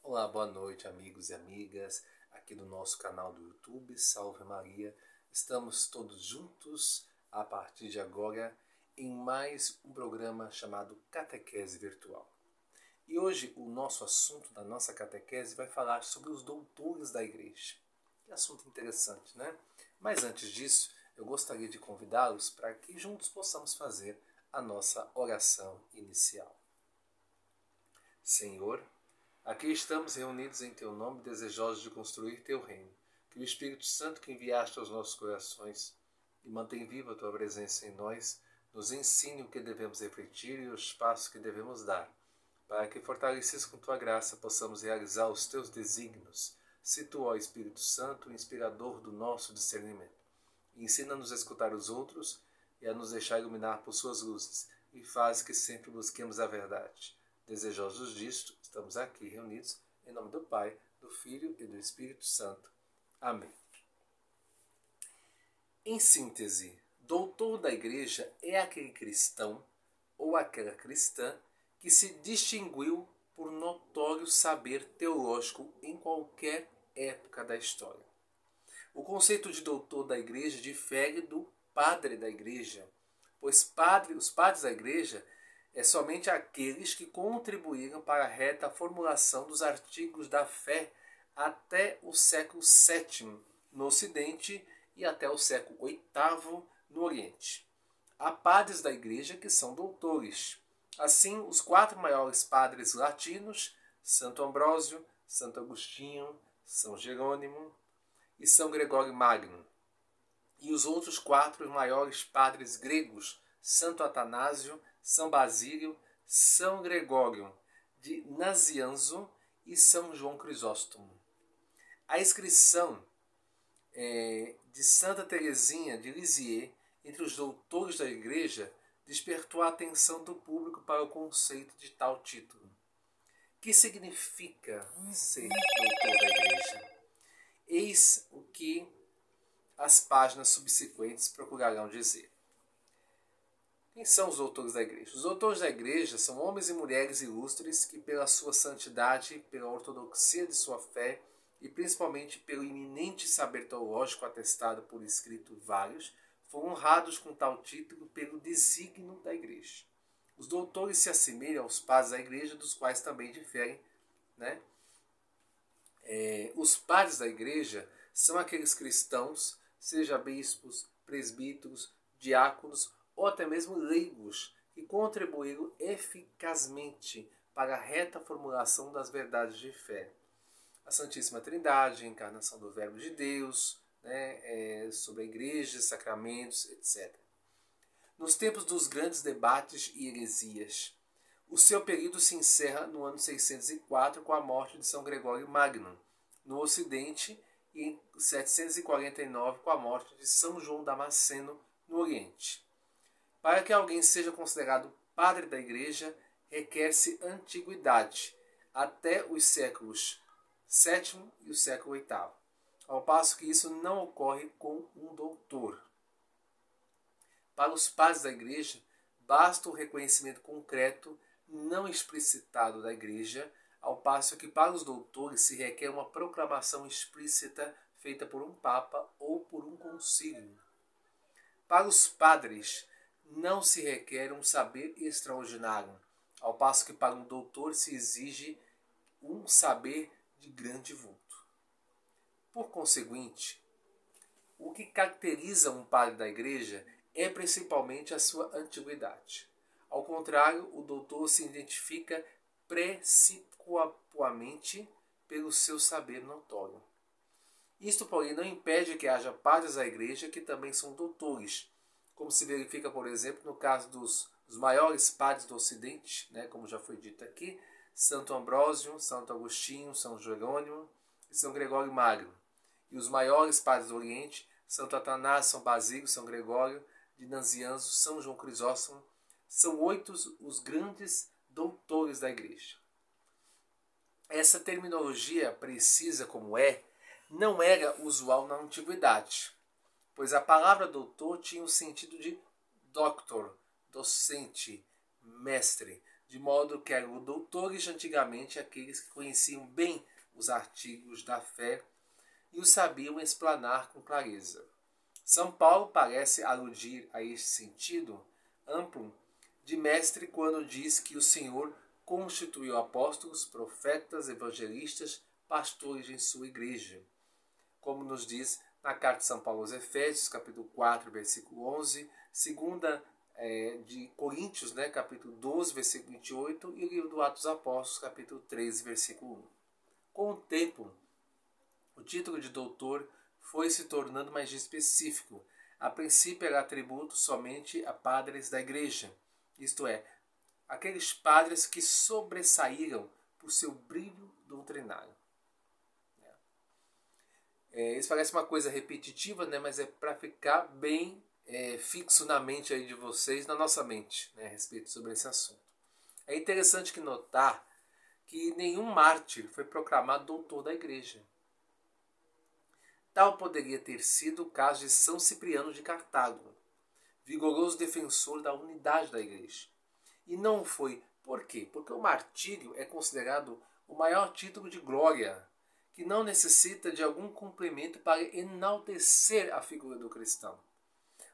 Olá, boa noite, amigos e amigas, aqui do nosso canal do YouTube, Salve Maria. Estamos todos juntos a partir de agora em mais um programa chamado Catequese Virtual. E hoje o nosso assunto da nossa catequese vai falar sobre os doutores da Igreja. Que assunto interessante, né? Mas antes disso, eu gostaria de convidá-los para que juntos possamos fazer a nossa oração inicial. Senhor, aqui estamos reunidos em Teu nome, desejosos de construir Teu reino. Que o Espírito Santo que enviaste aos nossos corações e mantém viva a Tua presença em nós, nos ensine o que devemos refletir e os passos que devemos dar, para que, fortalecidos com Tua graça, possamos realizar os Teus desígnios. Se Tu, ó Espírito Santo, o inspirador do nosso discernimento, ensina-nos a escutar os outros e a nos deixar iluminar por Suas luzes, e faz que sempre busquemos a verdade. Desejosos disto, estamos aqui reunidos em nome do Pai, do Filho e do Espírito Santo. Amém. Em síntese, doutor da Igreja é aquele cristão ou aquela cristã que se distinguiu por notório saber teológico em qualquer época da história. O conceito de doutor da Igreja difere do padre da Igreja, pois os padres da Igreja é somente aqueles que contribuíram para a reta formulação dos artigos da fé até o século VII no Ocidente e até o século VIII no Oriente. Há padres da Igreja que são doutores. Assim, os 4 maiores padres latinos, Santo Ambrósio, Santo Agostinho, São Jerônimo e São Gregório Magno. E os outros 4 maiores padres gregos, Santo Atanásio, São Basílio, São Gregório de Nazianzo e São João Crisóstomo. A inscrição de Santa Teresinha de Lisieux entre os doutores da Igreja despertou a atenção do público para o conceito de tal título. O que significa ser doutor da Igreja? Eis o que as páginas subsequentes procurarão dizer. Quem são os doutores da Igreja? Os doutores da Igreja são homens e mulheres ilustres que, pela sua santidade, pela ortodoxia de sua fé e principalmente pelo iminente saber teológico atestado por escrito vários, foram honrados com tal título pelo desígnio da Igreja. Os doutores se assemelham aos padres da Igreja, dos quais também diferem, né? Os padres da Igreja são aqueles cristãos, seja bispos, presbíteros, diáconos ou até mesmo leigos, que contribuíram eficazmente para a reta formulação das verdades de fé. A Santíssima Trindade, a encarnação do Verbo de Deus, sobre a Igreja, sacramentos, etc. Nos tempos dos grandes debates e heresias, o seu período se encerra no ano 604 com a morte de São Gregório Magno, no Ocidente, e em 749 com a morte de São João Damasceno, no Oriente. Para que alguém seja considerado padre da Igreja, requer-se antiguidade, até os séculos VII e o século VIII, ao passo que isso não ocorre com um doutor. Para os padres da Igreja, basta o reconhecimento concreto, não explicitado da Igreja, ao passo que para os doutores se requer uma proclamação explícita feita por um Papa ou por um concílio. Para os padres, não se requer um saber extraordinário, ao passo que para um doutor se exige um saber de grande vulto. Por conseguinte, o que caracteriza um padre da Igreja é principalmente a sua antiguidade. Ao contrário, o doutor se identifica precipuamente pelo seu saber notório. Isto, porém, não impede que haja padres da Igreja que também são doutores, como se verifica, por exemplo, no caso dos maiores padres do Ocidente, como já foi dito aqui, Santo Ambrósio, Santo Agostinho, São Jerônimo e São Gregório Magno. E os maiores padres do Oriente, Santo Atanásio, São Basílio, São Gregório de Nazianzo, São João Crisóstomo, são 8 os grandes doutores da Igreja. Essa terminologia precisa como não era usual na antiguidade, pois a palavra doutor tinha o sentido de doctor, docente, mestre, de modo que eram doutores antigamente aqueles que conheciam bem os artigos da fé e os sabiam explanar com clareza. São Paulo parece aludir a este sentido amplo de mestre quando diz que o Senhor constituiu apóstolos, profetas, evangelistas, pastores em sua igreja, como nos diz na carta de São Paulo aos Efésios, capítulo 4, versículo 11, segunda de Coríntios, né, capítulo 12, versículo 28, e o livro do Atos dos Apóstolos, capítulo 13, versículo 1. Com o tempo, o título de doutor foi se tornando mais específico. A princípio era atributo somente a padres da igreja, isto é, aqueles padres que sobressaíram por seu brilho doutrinário. Isso parece uma coisa repetitiva, né? Mas é para ficar bem fixo na mente aí de vocês, na nossa mente, né? A respeito sobre esse assunto. É interessante que notar que nenhum mártir foi proclamado doutor da igreja. Tal poderia ter sido o caso de São Cipriano de Cartago, vigoroso defensor da unidade da igreja. E não foi. Por quê? Porque o martírio é considerado o maior título de glória, que não necessita de algum complemento para enaltecer a figura do cristão.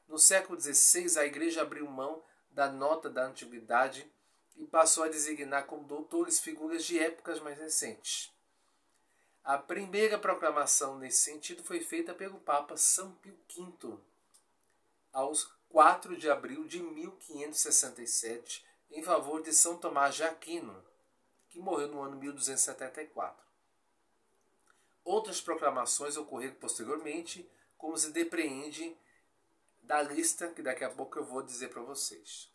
No século XVI, a igreja abriu mão da nota da antiguidade e passou a designar como doutores figuras de épocas mais recentes. A primeira proclamação nesse sentido foi feita pelo Papa São Pio V, aos 4 de abril de 1567, em favor de São Tomás de Aquino, que morreu no ano 1274. Outras proclamações ocorreram posteriormente, como se depreende da lista que daqui a pouco eu vou dizer para vocês.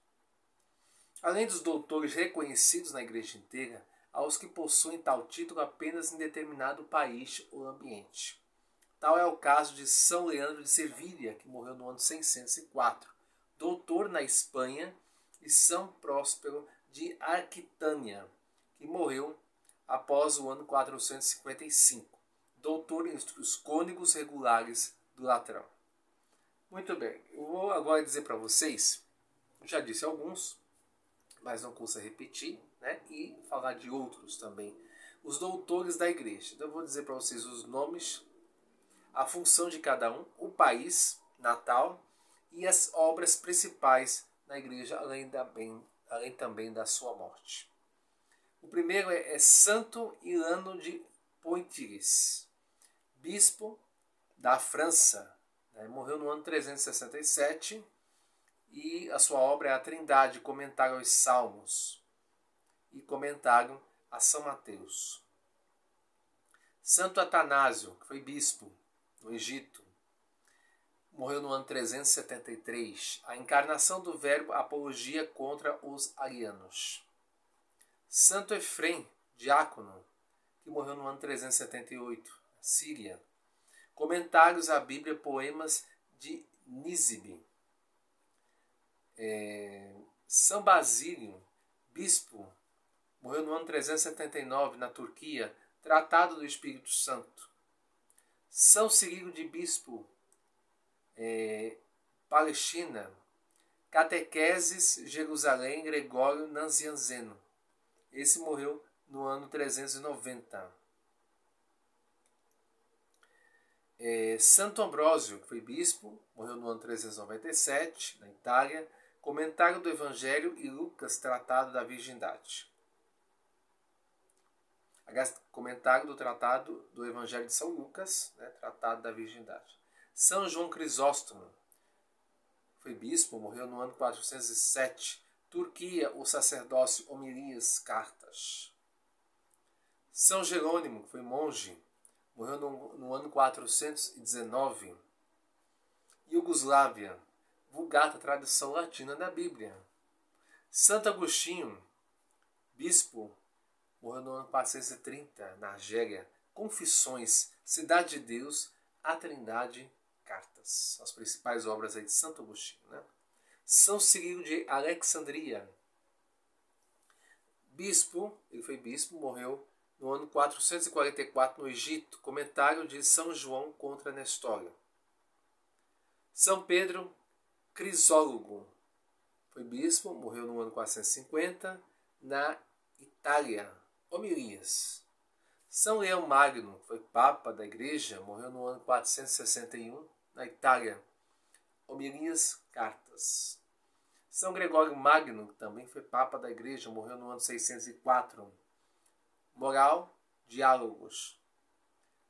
Além dos doutores reconhecidos na igreja inteira, há os que possuem tal título apenas em determinado país ou ambiente. Tal é o caso de São Leandro de Sevilha, que morreu no ano 604, doutor na Espanha, e São Próspero de Aquitânia, que morreu após o ano 455, doutor entre os cônegos regulares do Latrão. Muito bem, eu vou agora dizer para vocês, já disse alguns, mas não custa repetir, né? E falar de outros também, os doutores da igreja. Então eu vou dizer para vocês os nomes, a função de cada um, o país natal e as obras principais na igreja, além também da sua morte. O primeiro é Santo Irano de Poitiers, bispo da França, né? Morreu no ano 367 e a sua obra é a Trindade, comentário aos Salmos e comentário a São Mateus. Santo Atanásio, que foi bispo no Egito, morreu no ano 373, a encarnação do verbo apologia contra os arianos. Santo Efrem, diácono, que morreu no ano 378, Síria. Comentários à Bíblia, poemas de Nísibe. São Basílio, bispo, morreu no ano 379, na Turquia, Tratado do Espírito Santo. São Cirilo de Bispo, Palestina, Catequeses, Jerusalém, Gregório Nazianzeno. Esse morreu no ano 390. Santo Ambrósio, que foi bispo, morreu no ano 397, na Itália. Comentário do Evangelho e Lucas, Tratado da Virgindade. Aliás, comentário do Tratado do Evangelho de São Lucas, né, Tratado da Virgindade. São João Crisóstomo, foi bispo, morreu no ano 407. Turquia, o sacerdócio, homilias, cartas. São Jerônimo, foi monge, morreu no ano 419. Iugoslávia, Vulgata, tradução latina da Bíblia. Santo Agostinho, bispo, morreu no ano 430, na Argélia. Confissões, Cidade de Deus, a Trindade, cartas. As principais obras aí de Santo Agostinho, né? São Cirilo de Alexandria, bispo, ele foi bispo, morreu no ano 444 no Egito. Comentário de São João contra Nestório. São Pedro Crisólogo, foi bispo, morreu no ano 450. na Itália. Homilias. São Leão Magno foi Papa da Igreja, morreu no ano 461, na Itália. Homilias, cartas. São Gregório Magno, que também foi Papa da Igreja, morreu no ano 604. Moral, diálogos.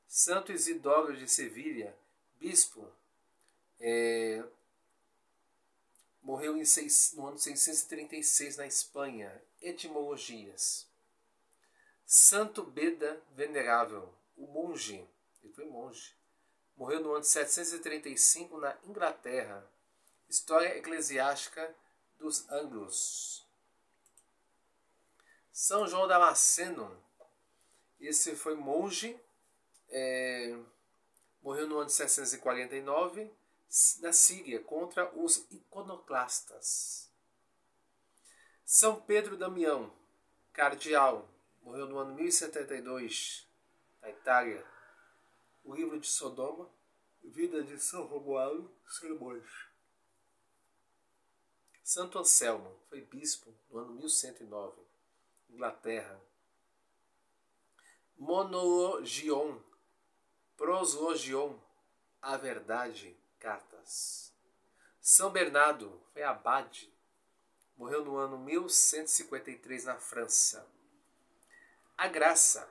Santo Isidoro de Sevilha, bispo, morreu no ano 636 na Espanha. Etimologias. Santo Beda Venerável, o monge, ele foi monge, morreu no ano 735 na Inglaterra. História eclesiástica dos Anglos. São João Damasceno, esse foi monge, morreu no ano de 749 na Síria contra os iconoclastas. São Pedro Damião, cardeal, morreu no ano 1072 na Itália. O livro de Sodoma, vida de São Romualdo, Sermões. Santo Anselmo foi bispo no ano 1109, Inglaterra. Monologion, Proslogion, a verdade, cartas. São Bernardo foi abade, morreu no ano 1153 na França. A Graça,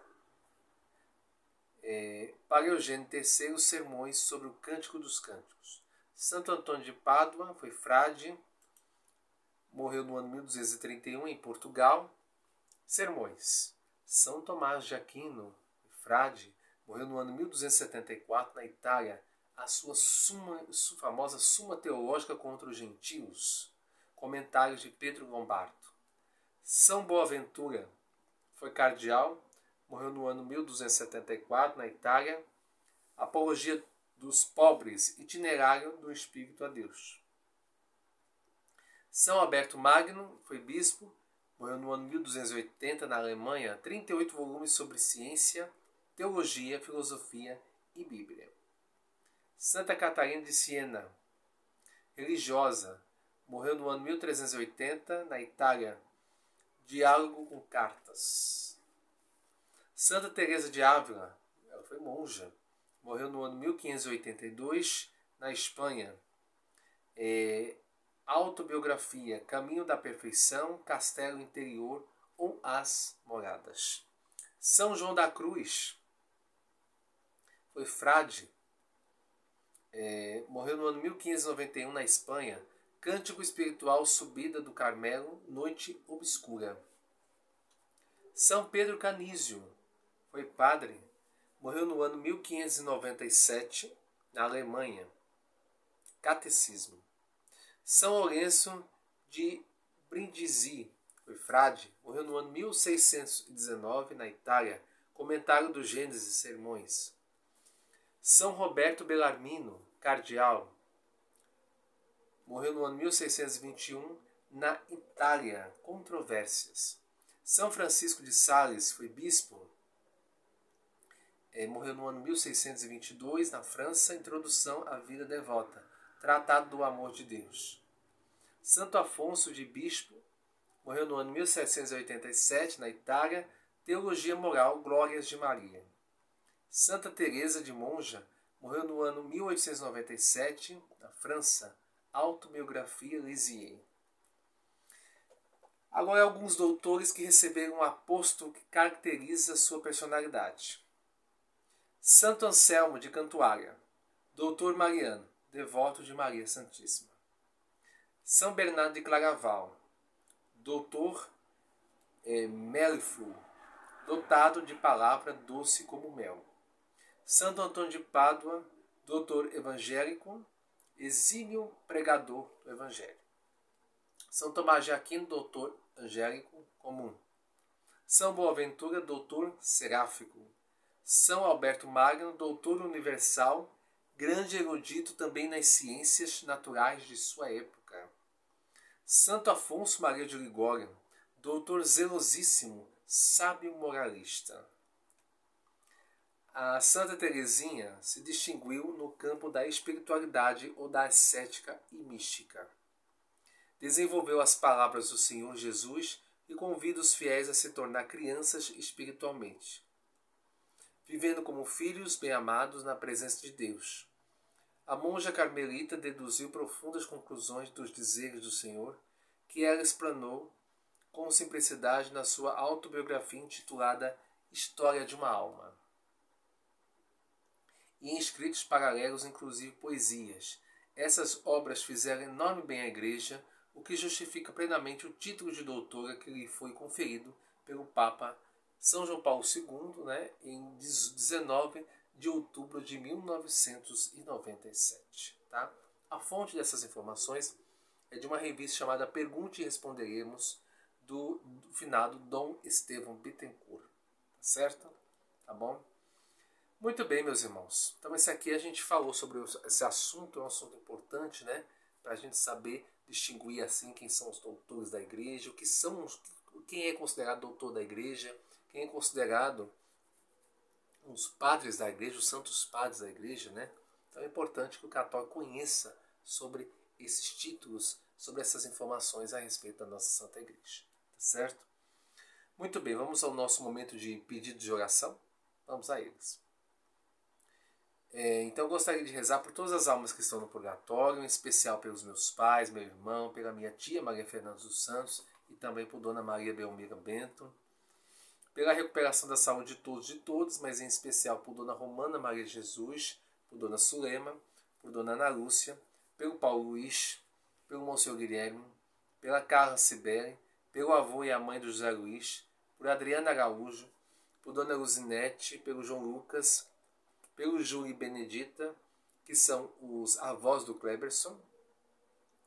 para Eugênio III, sermões sobre o Cântico dos Cânticos. Santo Antônio de Pádua foi frade, morreu no ano 1231 em Portugal. Sermões. São Tomás de Aquino, frade, morreu no ano 1274 na Itália. A sua famosa Suma Teológica contra os Gentios. Comentários de Pedro Lombardo. São Boaventura foi cardeal, morreu no ano 1274 na Itália. Apologia dos pobres, itinerário do Espírito a Deus. São Alberto Magno foi bispo, morreu no ano 1280 na Alemanha. 38 volumes sobre ciência, teologia, filosofia e Bíblia. Santa Catarina de Siena, religiosa, morreu no ano 1380 na Itália. Diálogo com cartas. Santa Teresa de Ávila, ela foi monja, morreu no ano 1582 na Espanha. Autobiografia, Caminho da Perfeição, Castelo Interior ou As Moradas. São João da Cruz foi frade, morreu no ano 1591 na Espanha. Cântico espiritual, Subida do Carmelo, Noite Obscura. São Pedro Canísio foi padre, morreu no ano 1597 na Alemanha. Catecismo. São Lourenço de Brindisi foi frade, morreu no ano 1619 na Itália. Comentário do Gênesis, Sermões. São Roberto Bellarmino, cardeal, morreu no ano 1621 na Itália. Controvérsias. São Francisco de Sales foi bispo, morreu no ano 1622 na França. Introdução à vida devota, Tratado do Amor de Deus. Santo Afonso de Bispo, morreu no ano 1787 na Itália. Teologia Moral, Glórias de Maria. Santa Teresa de Monja, morreu no ano 1897 na França. Autobiografia Lisieux. Agora, alguns doutores que receberam um aposto que caracteriza sua personalidade. Santo Anselmo de Cantuária, doutor mariano, devoto de Maria Santíssima. São Bernardo de Claraval, doutor melífluo, dotado de palavra doce como mel. Santo Antônio de Pádua, doutor evangélico, exímio pregador do Evangelho. São Tomás de Aquino, doutor angélico comum. São Boaventura, doutor seráfico. São Alberto Magno, doutor universal, grande erudito também nas ciências naturais de sua época. Santo Afonso Maria de Ligório, doutor zelosíssimo, sábio moralista. A Santa Teresinha se distinguiu no campo da espiritualidade ou da ascética e mística. Desenvolveu as palavras do Senhor Jesus e convida os fiéis a se tornar crianças espiritualmente, vivendo como filhos bem-amados na presença de Deus. A monja carmelita deduziu profundas conclusões dos dizeres do Senhor, que ela explanou com simplicidade na sua autobiografia intitulada História de uma Alma. E em escritos paralelos, inclusive poesias. Essas obras fizeram enorme bem à Igreja, o que justifica plenamente o título de doutora que lhe foi conferido pelo Papa São João Paulo II, em 19 de outubro de 1997. Tá? A fonte dessas informações é de uma revista chamada Pergunte e Responderemos, do finado Dom Estevão Bittencourt. Tá certo? Tá bom? Muito bem, meus irmãos. Então esse aqui a gente falou sobre esse assunto, é um assunto importante, né? Para a gente saber distinguir assim quem são os doutores da igreja, quem é considerado doutor da igreja, quem é considerado os padres da igreja, os santos padres da igreja, né? Então é importante que o católico conheça sobre esses títulos, sobre essas informações a respeito da nossa Santa Igreja. Tá certo? Muito bem, vamos ao nosso momento de pedido de oração. Vamos a eles. Então eu gostaria de rezar por todas as almas que estão no purgatório, em especial pelos meus pais, meu irmão, pela minha tia Maria Fernanda dos Santos e também por Dona Maria Belmira Bento, pela recuperação da saúde de todos e de todas, mas em especial por Dona Romana Maria Jesus, por Dona Sulema, por Dona Ana Lúcia, pelo Paulo Luiz, pelo Monsenhor Guilherme, pela Carla Sibeli, pelo avô e a mãe do José Luiz, por Adriana Araújo, por Dona Luzinete, pelo João Lucas, pelo Júlio e Benedita, que são os avós do Kleberson,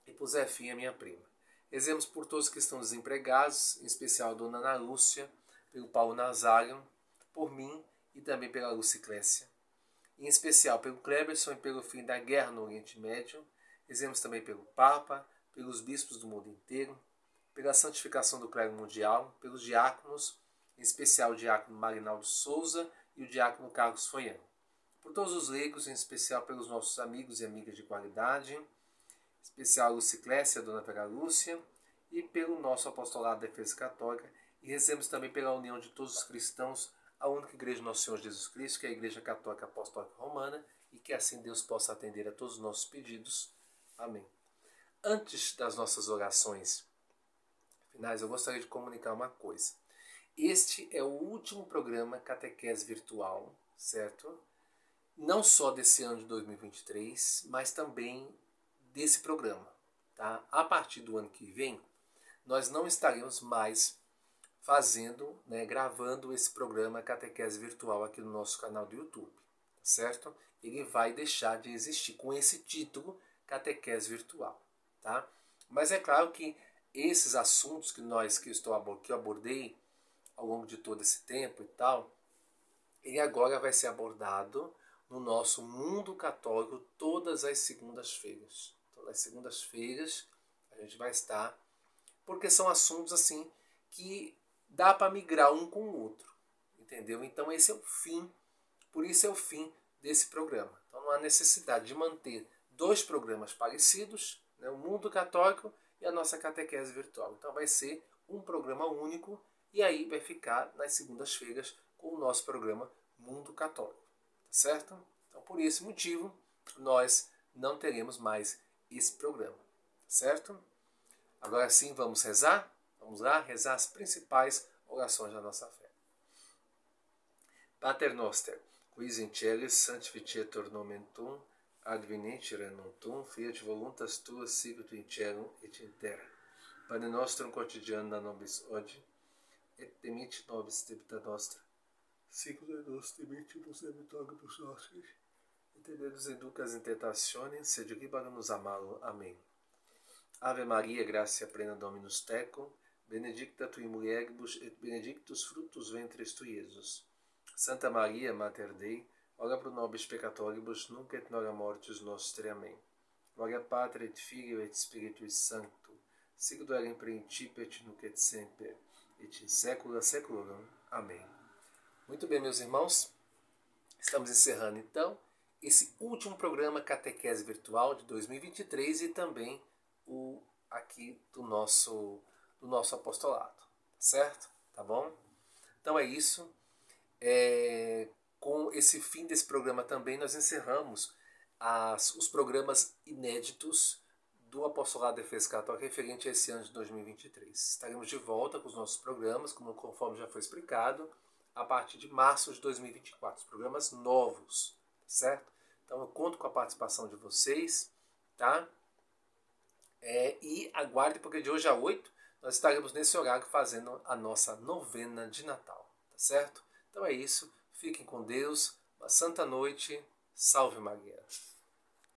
e por Zefinha, minha prima. Rezemos por todos que estão desempregados, em especial a Dona Ana Lúcia, pelo Paulo Nazário, por mim e também pela Luciclécia. Em especial pelo Kleberson e pelo fim da guerra no Oriente Médio. Rezemos também pelo Papa, pelos bispos do mundo inteiro, pela santificação do clero mundial, pelos diáconos, em especial o diácono Marinaldo Souza e o diácono Carlos Foian. Por todos os leigos, em especial pelos nossos amigos e amigas de qualidade, em especial a Luciclécia, a Dona Vera Lúcia, e pelo nosso apostolado da Defesa Católica, e rezemos também pela união de todos os cristãos, a única igreja do nosso Senhor Jesus Cristo, que é a Igreja Católica Apostólica Romana, e que assim Deus possa atender a todos os nossos pedidos. Amém. Antes das nossas orações finais, eu gostaria de comunicar uma coisa. Este é o último programa Catequese Virtual, certo? Não só desse ano de 2023, mas também desse programa. Tá? A partir do ano que vem, nós não estaremos mais gravando esse programa Catequese Virtual aqui no nosso canal do YouTube. Certo? Ele vai deixar de existir com esse título, Catequese Virtual. Tá? Mas é claro que esses assuntos que eu abordei ao longo de todo esse tempo e tal, ele agora vai ser abordado no nosso Mundo Católico todas as segundas-feiras. Todas as segundas-feiras a gente vai estar, porque são assuntos assim que dá para migrar um com o outro, entendeu? Então esse é o fim, por isso é o fim desse programa. Então não há necessidade de manter dois programas parecidos, né? O Mundo Católico e a nossa Catequese Virtual. Então vai ser um programa único e aí vai ficar nas segundas-feiras com o nosso programa Mundo Católico. Certo? Então, por esse motivo, nós não teremos mais esse programa. Certo? Agora sim, vamos rezar? Vamos lá rezar as principais orações da nossa fé. Pater Noster, quis in celis sanctificetur nomen tuum, advenit regnum tuum, fiat voluntas tua sicut in cielo et in terra. Pane nostrum quotidianum da nobis hodie, et dimitte nobis debita nostra, sicut nos dimittimus debitoribus nostris, et ne nos inducas in tentationem, sed libera-nos a malo. Amém. Ave Maria, gratia plena Dominus tecum, benedicta tui mulieribus et benedictus fructus ventris tui, Iesus. Santa Maria, Mater Dei, ora pro nobis peccatoribus, nunc et nora mortis nostre. Amém. Gloria Patri et Filio et Spiritui Sancto, sic era in principio et nunc et semper, et in saecula saeculorum. Amém. Muito bem, meus irmãos, estamos encerrando então esse último programa Catequese Virtual de 2023 e também o aqui do nosso apostolado. certo? Tá bom? Então é isso. Com esse fim desse programa também nós encerramos os programas inéditos do Apostolado da Defesa Católica referente a esse ano de 2023. Estaremos de volta com os nossos programas, conforme já foi explicado, a partir de março de 2024. Os programas novos, certo? Então eu conto com a participação de vocês, tá? E aguarde, porque de hoje a 8 nós estaremos nesse horário fazendo a nossa novena de Natal, tá certo? Então é isso. Fiquem com Deus. Uma santa noite. Salve Maria.